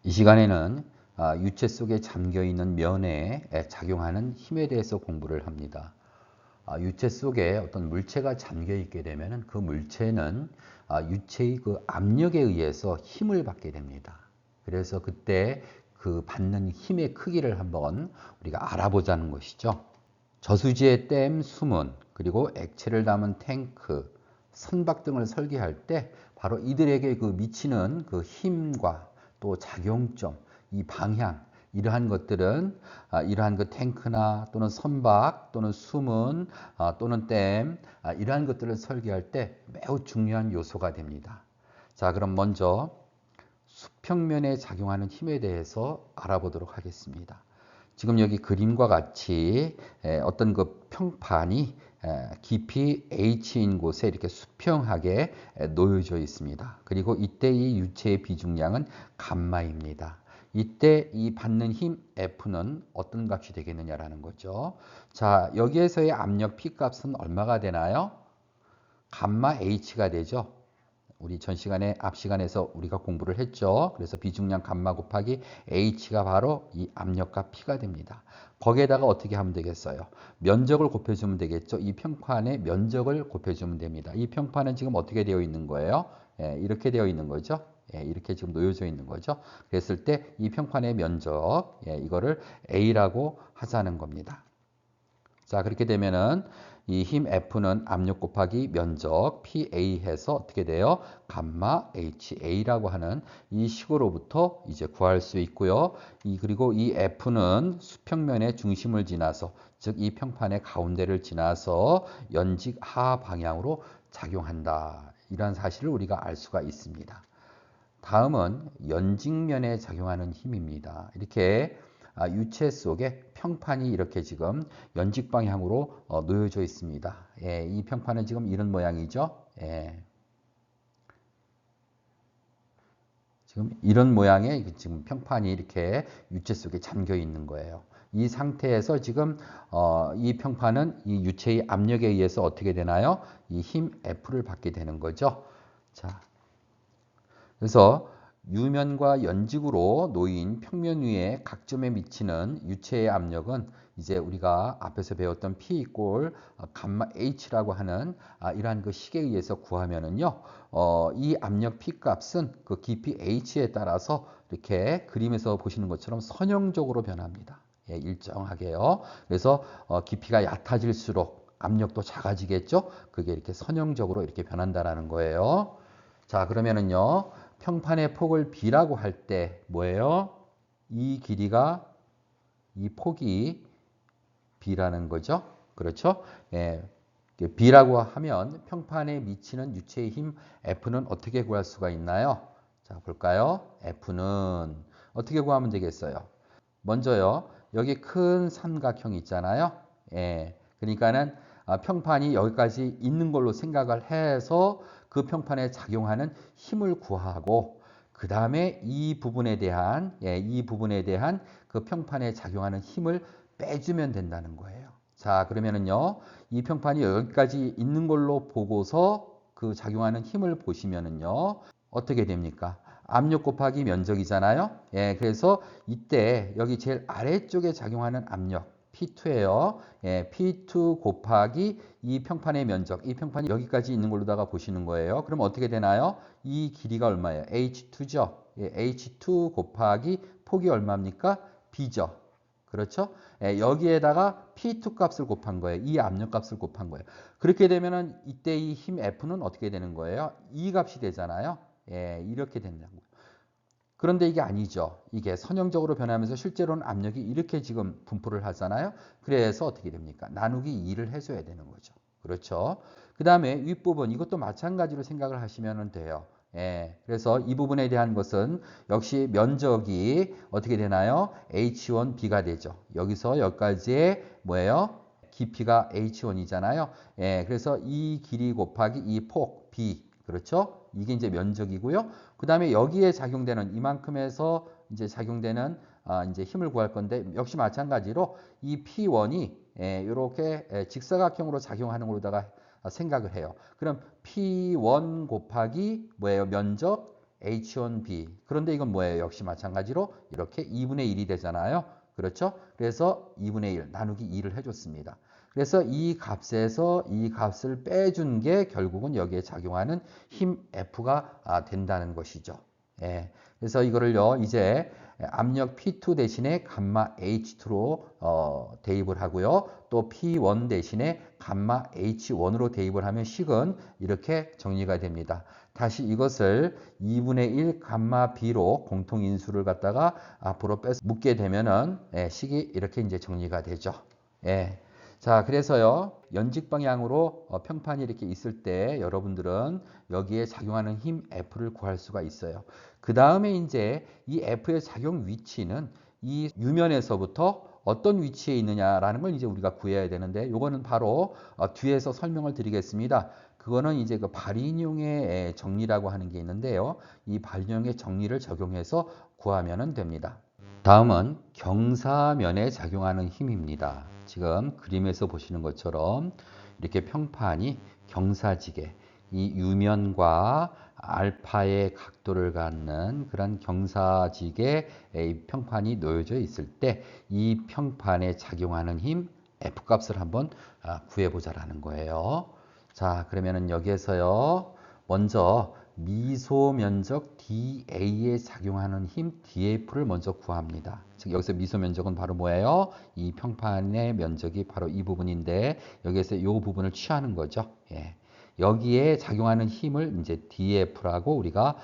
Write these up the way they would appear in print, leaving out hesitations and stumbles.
이 시간에는 유체 속에 잠겨 있는 면에 작용하는 힘에 대해서 공부를 합니다. 유체 속에 어떤 물체가 잠겨 있게 되면 그 물체는 유체의 그 압력에 의해서 힘을 받게 됩니다. 그래서 그때 그 받는 힘의 크기를 한번 우리가 알아보자는 것이죠. 저수지의 댐, 수문, 그리고 액체를 담은 탱크, 선박 등을 설계할 때 바로 이들에게 그 미치는 그 힘과 또 작용점, 이 방향, 이러한 것들은 이러한 그 탱크나 또는 선박 또는 수문 또는 댐 이러한 것들을 설계할 때 매우 중요한 요소가 됩니다. 자, 그럼 먼저 수평면에 작용하는 힘에 대해서 알아보도록 하겠습니다. 지금 여기 그림과 같이 어떤 그 평판이 깊이 H인 곳에 이렇게 수평하게 놓여져 있습니다. 그리고 이때 이 유체의 비중량은 감마입니다. 이때 이 받는 힘 F는 어떤 값이 되겠느냐라는 거죠. 자, 여기에서의 압력 P 값은 얼마가 되나요? 감마 H가 되죠. 우리 전 시간에 앞 시간에서 우리가 공부를 했죠. 그래서 비중량 감마 곱하기 H가 바로 이 압력과 P가 됩니다. 거기에다가 어떻게 하면 되겠어요? 면적을 곱해주면 되겠죠. 이 평판의 면적을 곱해주면 됩니다. 이 평판은 지금 어떻게 되어 있는 거예요? 이렇게 되어 있는 거죠. 이렇게 지금 놓여져 있는 거죠. 그랬을 때 이 평판의 면적, 이거를 A라고 하자는 겁니다. 자, 그렇게 되면은 이 힘 F는 압력 곱하기 면적 PA 해서 어떻게 돼요? 감마 HA라고 하는 이 식으로부터 이제 구할 수 있고요. 그리고 이 F는 수평면의 중심을 지나서, 즉 이 평판의 가운데를 지나서 연직 하 방향으로 작용한다. 이런 사실을 우리가 알 수가 있습니다. 다음은 연직면에 작용하는 힘입니다. 이렇게 유체 속에 평판이 이렇게 지금 연직 방향으로 놓여져 있습니다. 이 평판은 지금 이런 모양이죠. 지금 이런 모양의 지금 평판이 이렇게 유체 속에 잠겨 있는 거예요. 이 상태에서 지금 이 평판은 이 유체의 압력에 의해서 어떻게 되나요? 이 힘 F를 받게 되는 거죠. 자, 그래서 유면과 연직으로 놓인 평면 위에 각 점에 미치는 유체의 압력은 이제 우리가 앞에서 배웠던 P 이꼴 감마 H라고 하는 이러한 그 식에 의해서 구하면은요, 이 압력 P 값은 그 깊이 H에 따라서 이렇게 그림에서 보시는 것처럼 선형적으로 변합니다. 일정하게요. 그래서 깊이가 얕아질수록 압력도 작아지겠죠. 그게 이렇게 선형적으로 이렇게 변한다라는 거예요. 자, 그러면은요. 평판의 폭을 B라고 할 때 뭐예요? 이 길이가 이 폭이 B라는 거죠. 그렇죠? B라고 하면 평판에 미치는 유체의 힘 F는 어떻게 구할 수가 있나요? 자, 볼까요? F는 어떻게 구하면 되겠어요? 먼저요. 여기 큰 삼각형 있잖아요. 그러니까는 평판이 여기까지 있는 걸로 생각을 해서 그 평판에 작용하는 힘을 구하고 그 다음에 이 부분에 대한 그 평판에 작용하는 힘을 빼주면 된다는 거예요. 자, 그러면은요. 이 평판이 여기까지 있는 걸로 보고서 그 작용하는 힘을 보시면은요. 어떻게 됩니까? 압력 곱하기 면적이잖아요. 그래서 이때 여기 제일 아래쪽에 작용하는 압력 P2예요. P2 곱하기 이 평판의 면적, 이 평판이 여기까지 있는 걸로다가 보시는 거예요. 그럼 어떻게 되나요? 이 길이가 얼마예요? H2죠. H2 곱하기 폭이 얼마입니까? B죠. 그렇죠? 여기에다가 P2 값을 곱한 거예요. 이 압력 값을 곱한 거예요. 그렇게 되면은 이때 이 힘 F는 어떻게 되는 거예요? 이 값이 되잖아요. 이렇게 된다고. 그런데 이게 아니죠. 이게 선형적으로 변하면서 실제로는 압력이 이렇게 지금 분포를 하잖아요. 그래서 어떻게 됩니까? 나누기 2를 해줘야 되는 거죠. 그렇죠. 그 다음에 윗부분 이것도 마찬가지로 생각을 하시면 돼요. 그래서 이 부분에 대한 것은 역시 면적이 어떻게 되나요? H1B가 되죠. 여기서 여기까지의 뭐예요? 깊이가 H1이잖아요. 그래서 이 길이 곱하기 이 폭 B. 그렇죠? 이게 이제 면적이고요. 그 다음에 여기에 작용되는 이만큼에서 이제 작용되는 이제 힘을 구할 건데 역시 마찬가지로 이 P1이 이렇게 직사각형으로 작용하는 걸로다가 생각을 해요. 그럼 P1 곱하기 뭐예요? 면적 H1B. 그런데 이건 뭐예요? 역시 마찬가지로 이렇게 2분의 1이 되잖아요. 그렇죠? 그래서 2분의 1 나누기 2를 해줬습니다. 그래서 이 값에서 이 값을 빼준 게 결국은 여기에 작용하는 힘 F가 된다는 것이죠. 예. 그래서 이거를요, 이제 압력 P2 대신에 감마 H2로 대입을 하고요. 또 P1 대신에 감마 H1으로 대입을 하면 식은 이렇게 정리가 됩니다. 다시 이것을 2분의 1 감마 B로 공통인수를 갖다가 앞으로 빼서 묻게 되면은 식이 이렇게 이제 정리가 되죠. 예. 자, 그래서요, 연직 방향으로 평판이 이렇게 있을 때 여러분들은 여기에 작용하는 힘 F를 구할 수가 있어요. 그 다음에 이제 이 F의 작용 위치는 이 유면에서부터 어떤 위치에 있느냐라는 걸 이제 우리가 구해야 되는데, 요거는 바로 뒤에서 설명을 드리겠습니다. 그거는 이제 그 발인용의 정리라고 하는 게 있는데요. 이 발인용의 정리를 적용해서 구하면 됩니다. 다음은 경사면에 작용하는 힘입니다. 지금 그림에서 보시는 것처럼 이렇게 평판이 경사지게 이 유면과 알파의 각도를 갖는 그런 경사지게 평판이 놓여져 있을 때 이 평판에 작용하는 힘 F값을 한번 구해보자라는 거예요. 자, 그러면은 여기에서요, 먼저 미소 면적 DA에 작용하는 힘 DF를 먼저 구합니다. 즉 여기서 미소 면적은 바로 뭐예요? 이 평판의 면적이 바로 이 부분인데 여기에서 이 부분을 취하는 거죠. 예. 여기에 작용하는 힘을 이제 DF라고 우리가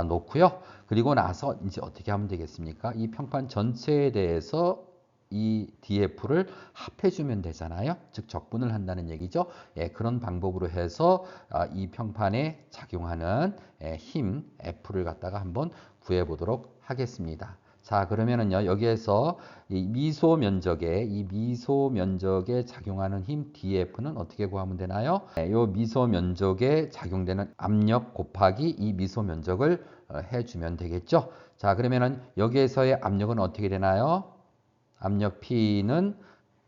놓고요. 그리고 나서 이제 어떻게 하면 되겠습니까? 이 평판 전체에 대해서 이 DF를 합해주면 되잖아요. 즉 적분을 한다는 얘기죠. 예, 그런 방법으로 해서 이 평판에 작용하는 힘 F를 갖다가 한번 구해보도록 하겠습니다. 자, 그러면은요, 여기에서 이 미소 면적에 작용하는 힘 DF는 어떻게 구하면 되나요? 이 미소 면적에 작용되는 압력 곱하기 이 미소 면적을 해주면 되겠죠. 자, 그러면은 여기에서의 압력은 어떻게 되나요? 압력 P는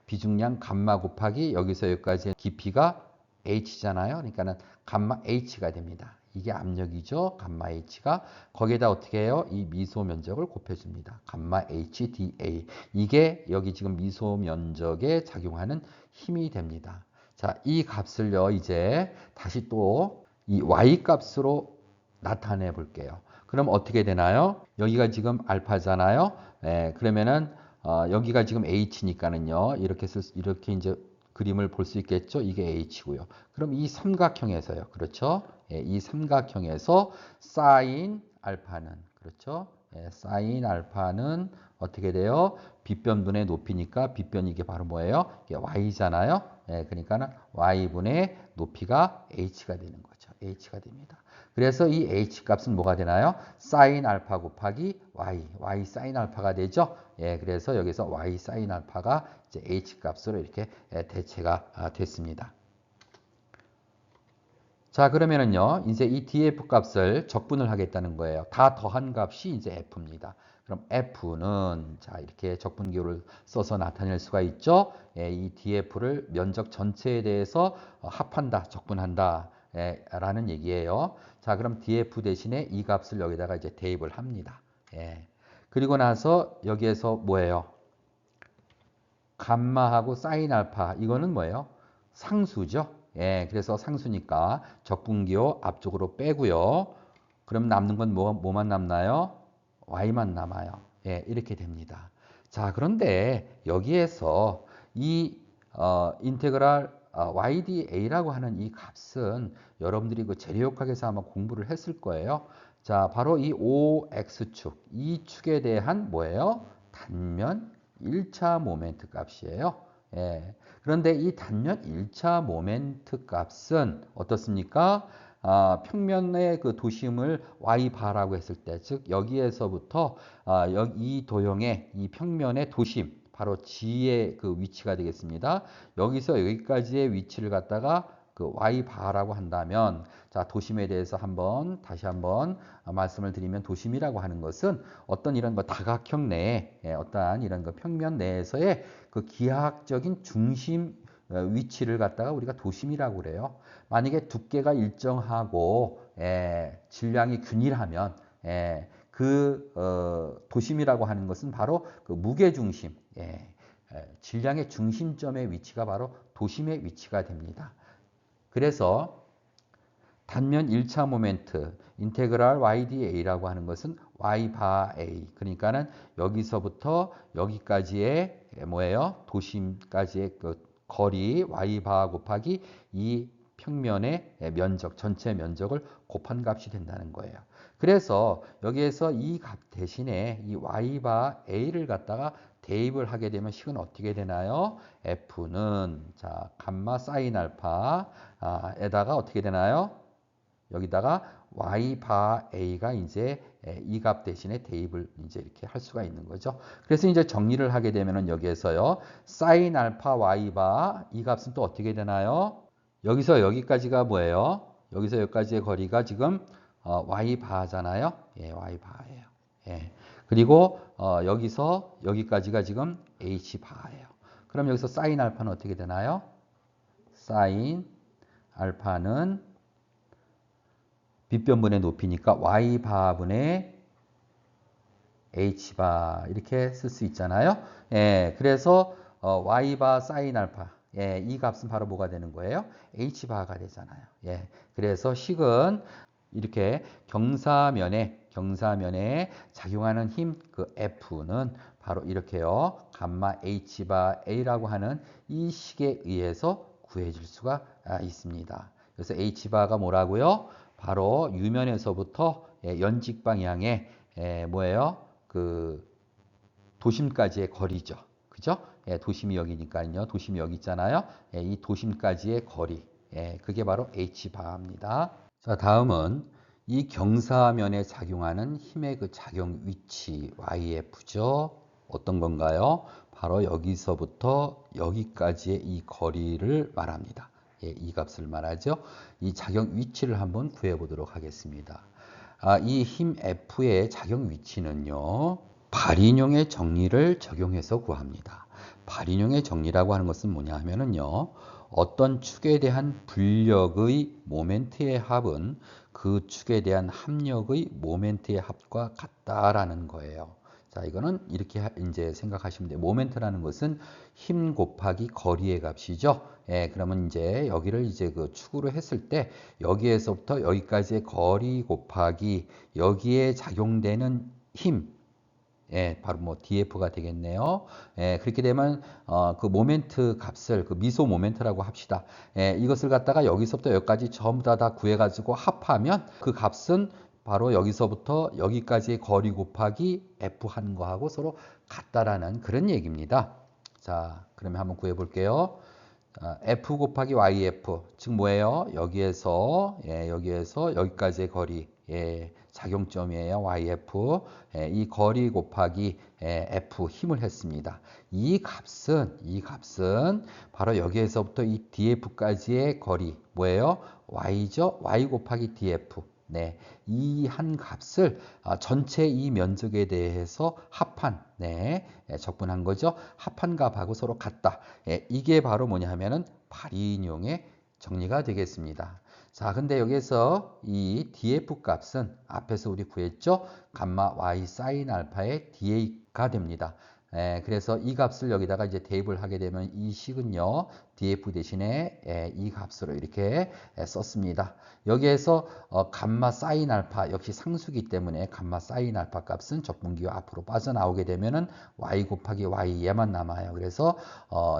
비중량 감마 곱하기 여기서 여기까지의 깊이가 H잖아요. 그러니까는 감마 H가 됩니다. 이게 압력이죠. 감마 H가. 거기에다 어떻게 해요? 이 미소 면적을 곱해줍니다. 감마 HDA. 이게 여기 지금 미소 면적에 작용하는 힘이 됩니다. 자, 이 값을요, 이제 다시 또 이 Y 값으로 나타내 볼게요. 그럼 어떻게 되나요? 여기가 지금 알파잖아요. 그러면은 여기가 지금 H니까는요. 이렇게 이제 그림을 볼 수 있겠죠. 이게 H고요. 그럼 이 삼각형에서요. 그렇죠? 예, 이 삼각형에서 사인 알파는 그렇죠? 예, 사인 알파는 어떻게 돼요? 빗변분의 높이니까 빗변 이게 바로 뭐예요? 이게 Y잖아요. 예, 그러니까는 Y분의 높이가 H가 되는 거죠. H가 됩니다. 그래서 이 H 값은 뭐가 되나요? 사인 알파 곱하기 Y 사인 알파가 되죠. 예, 그래서 여기서 Y 사인 알파가 이제 H 값으로 이렇게 대체가 됐습니다. 자, 그러면은요, 이제 이 DF 값을 적분을 하겠다는 거예요. 다 더한 값이 이제 F입니다. 그럼 F는, 자, 이렇게 적분기호를 써서 나타낼 수가 있죠. 예, 이 DF를 면적 전체에 대해서 합한다, 적분한다, 라는 얘기예요. 자, 그럼 DF 대신에 이 값을 여기다가 이제 대입을 합니다. 예. 그리고 나서 여기에서 뭐예요? 감마하고 사인 알파, 이거는 뭐예요? 상수죠. 예, 그래서 상수니까 적분기호 앞쪽으로 빼고요. 그럼 남는 건 뭐만 남나요? y만 남아요. 예, 이렇게 됩니다. 자, 그런데 여기에서 이 인테그랄 YDA라고 하는 이 값은 여러분들이 그 재료역학에서 아마 공부를 했을 거예요. 자, 바로 이 OX축, 이 축에 대한 뭐예요? 단면 1차 모멘트 값이에요. 예. 그런데 이 단면 1차 모멘트 값은 어떻습니까? 평면의 그 도심을 y바라고 했을 때, 즉 여기에서부터 이 도형의 이 평면의 도심, 바로 G의 그 위치가 되겠습니다. 여기서 여기까지의 위치를 갖다가 그 y바라고 한다면, 자, 도심에 대해서 다시 한번 말씀을 드리면, 도심이라고 하는 것은 어떤 이런 거 다각형 내에 어떠한 이런 거 평면 내에서의 그 기하학적인 중심 위치를 갖다가 우리가 도심이라고 그래요. 만약에 두께가 일정하고 질량이 균일하면 도심이라고 하는 것은 바로 그 무게중심, 질량의 중심점의 위치가 바로 도심의 위치가 됩니다. 그래서 단면 1차 모멘트 인테그랄 YdA라고 하는 것은 Y 바 A, 그러니까는 여기서부터 여기까지의 뭐예요? 도심까지의 그 거리 Y 바 곱하기 이 평면의 면적, 전체 면적을 곱한 값이 된다는 거예요. 그래서 여기에서 이 값 대신에 이 Y 바 A를 갖다가 대입을 하게 되면 식은 어떻게 되나요? F는 자 감마 사인 알파에다가 어떻게 되나요? 여기다가 y 바 a가 이제 이 값 대신에 대입을 이제 이렇게 할 수가 있는 거죠. 그래서 이제 정리를 하게 되면은 여기에서요. 사인 알파 y 바 이 값은 또 어떻게 되나요? 여기서 여기까지가 뭐예요? 여기서 여기까지의 거리가 지금 y 바잖아요. 예, y 바예요. 예. 그리고 여기서 여기까지가 지금 h 바예요. 그럼 여기서 사인 알파는 어떻게 되나요? 사인 알파는 빗변분의 높이니까 y바분의 h바 이렇게 쓸 수 있잖아요. 예, 그래서 y바 사인 알파 이 값은 바로 뭐가 되는 거예요? h바가 되잖아요. 예, 그래서 식은 이렇게 경사면에 작용하는 힘 그 F는 바로 이렇게요. 감마 h바 a라고 하는 이 식에 의해서 구해질 수가 있습니다. 그래서 h바가 뭐라고요? 바로 유면에서부터 연직 방향의 뭐예요? 그 도심까지의 거리죠. 그죠? 도심이 여기니까요. 도심이 여기 있잖아요. 이 도심까지의 거리. 그게 바로 h바입니다. 자, 다음은 이 경사면에 작용하는 힘의 그 작용 위치 YF죠. 어떤 건가요? 바로 여기서부터 여기까지의 이 거리를 말합니다. 이 값을 말하죠. 이 작용 위치를 한번 구해 보도록 하겠습니다. 이 힘 F의 작용 위치는요. 발인용의 정리를 적용해서 구합니다. 발인용의 정리라고 하는 것은 뭐냐 하면은요. 어떤 축에 대한 불력의 모멘트의 합은 그 축에 대한 합력의 모멘트의 합과 같다라는 거예요. 자, 이거는 이렇게 이제 생각하시면 돼요. 모멘트라는 것은 힘 곱하기 거리의 값이죠. 그러면 이제 여기를 이제 그 축으로 했을 때 여기에서부터 여기까지의 거리 곱하기 여기에 작용되는 힘, 바로 뭐 DF가 되겠네요. 그렇게 되면 그 모멘트 값을 그 미소 모멘트라고 합시다. 이것을 갖다가 여기서부터 여기까지 전부 다 구해가지고 합하면 그 값은 바로 여기서부터 여기까지의 거리 곱하기 F 하는 거하고 서로 같다라는 그런 얘기입니다. 자, 그러면 한번 구해 볼게요. F 곱하기 YF, 즉 뭐예요? 여기에서 여기까지의 거리, 작용점이에요. YF, 이 거리 곱하기 F 힘을 했습니다. 이 값은 바로 여기에서부터 이 DF까지의 거리, 뭐예요? Y죠? Y 곱하기 DF. 네, 이 한 값을 전체 이 면적에 대해서 합한, 적분한 거죠. 합한 값하고 서로 같다. 이게 바로 뭐냐 하면은 발인용의 정리가 되겠습니다. 자, 근데 여기서 이 df 값은 앞에서 우리 구했죠? 감마 y 사인 알파의 da가 됩니다. 그래서 이 값을 여기다가 이제 대입을 하게 되면 이 식은요, df 대신에 이 값으로 이렇게 썼습니다. 여기에서 감마 사인 알파 역시 상수기 때문에 감마 사인 알파 값은 적분기호 앞으로 빠져나오게 되면은 y 곱하기 y 얘만 남아요. 그래서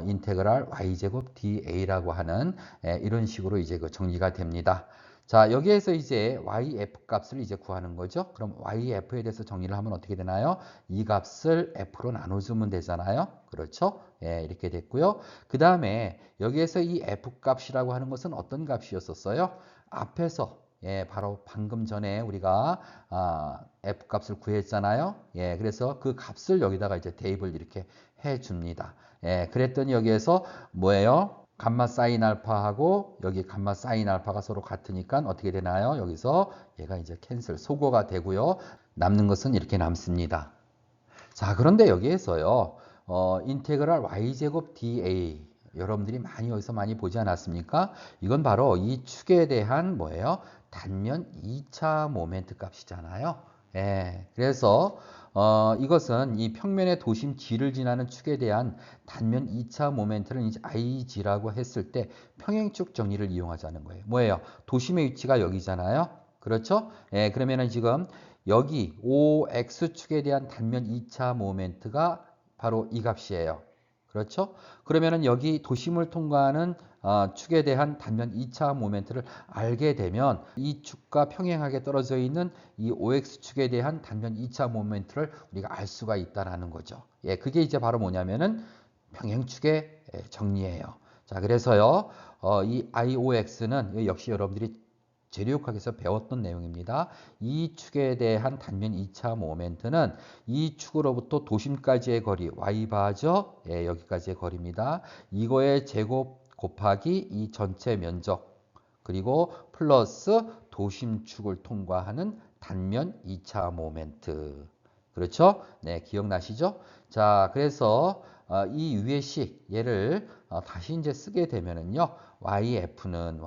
인테그랄 y제곱 da라고 하는 이런 식으로 이제 그 정리가 됩니다. 자, 여기에서 이제 yf 값을 이제 구하는 거죠. 그럼 yf에 대해서 정리를 하면 어떻게 되나요? 이 값을 f로 나눠주면 되잖아요. 그렇죠? 이렇게 됐고요. 그 다음에 여기에서 이 f 값이라고 하는 것은 어떤 값이었었어요? 앞에서 바로 방금 전에 우리가 f 값을 구했잖아요. 그래서 그 값을 여기다가 이제 대입을 이렇게 해줍니다. 그랬더니 여기에서 뭐예요? 감마 사인 알파하고 여기 감마 사인 알파가 서로 같으니까 어떻게 되나요? 여기서 얘가 이제 캔슬 소거가 되고요. 남는 것은 이렇게 남습니다. 자, 그런데 여기에서요. 인테그랄 y제곱 dA 여러분들이 여기서 많이 보지 않았습니까? 이건 바로 이 축에 대한 뭐예요? 단면 2차 모멘트 값이잖아요. 그래서 이것은 이 평면의 도심 G를 지나는 축에 대한 단면 2차 모멘트를 이제 IG라고 했을 때 평행축 정리를 이용하자는 거예요. 뭐예요? 도심의 위치가 여기잖아요. 그렇죠? 그러면은 지금 여기 OX축에 대한 단면 2차 모멘트가 바로 이 값이에요. 그렇죠? 그러면은 여기 도심을 통과하는 축에 대한 단면 2차 모멘트를 알게 되면 이 축과 평행하게 떨어져 있는 이 OX축에 대한 단면 2차 모멘트를 우리가 알 수가 있다라는 거죠. 그게 이제 바로 뭐냐면은 평행축의 정리예요. 자, 그래서요, 이 IOX는 역시 여러분들이 재료역학에서 배웠던 내용입니다. 이 축에 대한 단면 2차 모멘트는 이 축으로부터 도심까지의 거리 y바죠. 여기까지의 거리입니다. 이거의 제곱 곱하기 이 전체 면적 그리고 플러스 도심축을 통과하는 단면 2차 모멘트. 그렇죠? 네, 기억나시죠? 자, 그래서 이 위의 식 얘를 다시 이제 쓰게 되면은요. YF는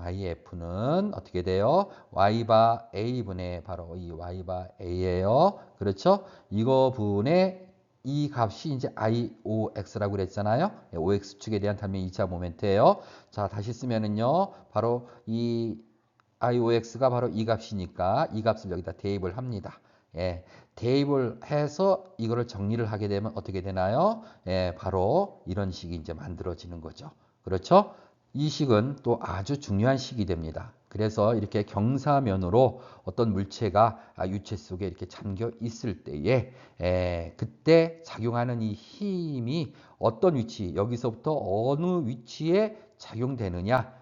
어떻게 돼요? Y바 A분의 바로 이 Y바 A예요. 그렇죠? 이거 분의 이 값이 이제 IOX라고 그랬잖아요. OX축에 대한 단면 2차 모멘트예요. 자, 다시 쓰면은요. 바로 이 IOX가 바로 이 값이니까 이 값을 여기다 대입을 합니다. 대입을 해서 이거를 정리를 하게 되면 어떻게 되나요? 바로 이런 식이 이제 만들어지는 거죠. 그렇죠? 이 식은 또 아주 중요한 식이 됩니다. 그래서 이렇게 경사면으로 어떤 물체가 유체 속에 이렇게 잠겨 있을 때에 그때 작용하는 이 힘이 어떤 위치, 여기서부터 어느 위치에 작용되느냐,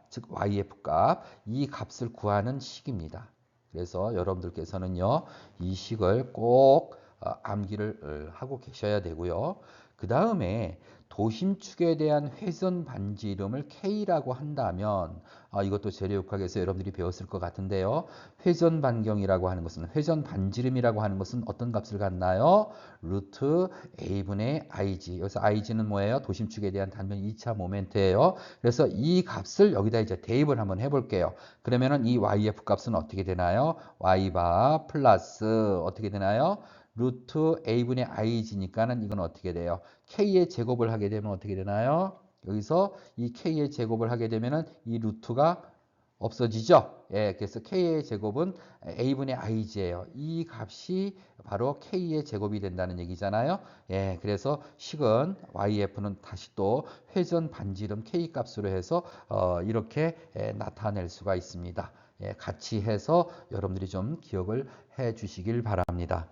즉 YF 값, 이 값을 구하는 식입니다. 그래서 여러분들께서는요, 이 식을 꼭 암기를 하고 계셔야 되고요. 그 다음에 도심축에 대한 회전 반지 이름을 K라고 한다면 이것도 재료역학에서 여러분들이 배웠을 것 같은데요. 회전 반경이라고 하는 것은 회전 반지름이라고 하는 것은 어떤 값을 갖나요? 루트 A분의 IG. 여기서 IG는 뭐예요? 도심축에 대한 단면 2차 모멘트예요. 그래서 이 값을 여기다 이제 대입을 한번 해볼게요. 그러면은 이 YF 값은 어떻게 되나요? Y바 플러스 어떻게 되나요? 루트 A분의 IG니까는 이건 어떻게 돼요? K의 제곱을 하게 되면 어떻게 되나요? 여기서 이 K의 제곱을 하게 되면은 이 루트가 없어지죠? 그래서 K의 제곱은 A분의 IG예요. 이 값이 바로 K의 제곱이 된다는 얘기잖아요. 그래서 식은 YF는 다시 또 회전 반지름 K 값으로 해서 이렇게 나타낼 수가 있습니다. 같이 해서 여러분들이 좀 기억을 해 주시길 바랍니다.